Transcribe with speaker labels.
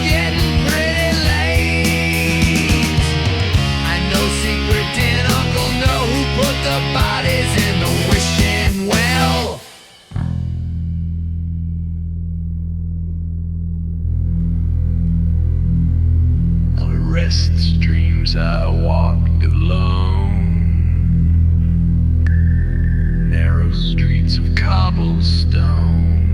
Speaker 1: getting pretty late. I know secret din uncle know who put the bodies in the wishing well. On rest streams I walked alone, narrow streets of cobblestone.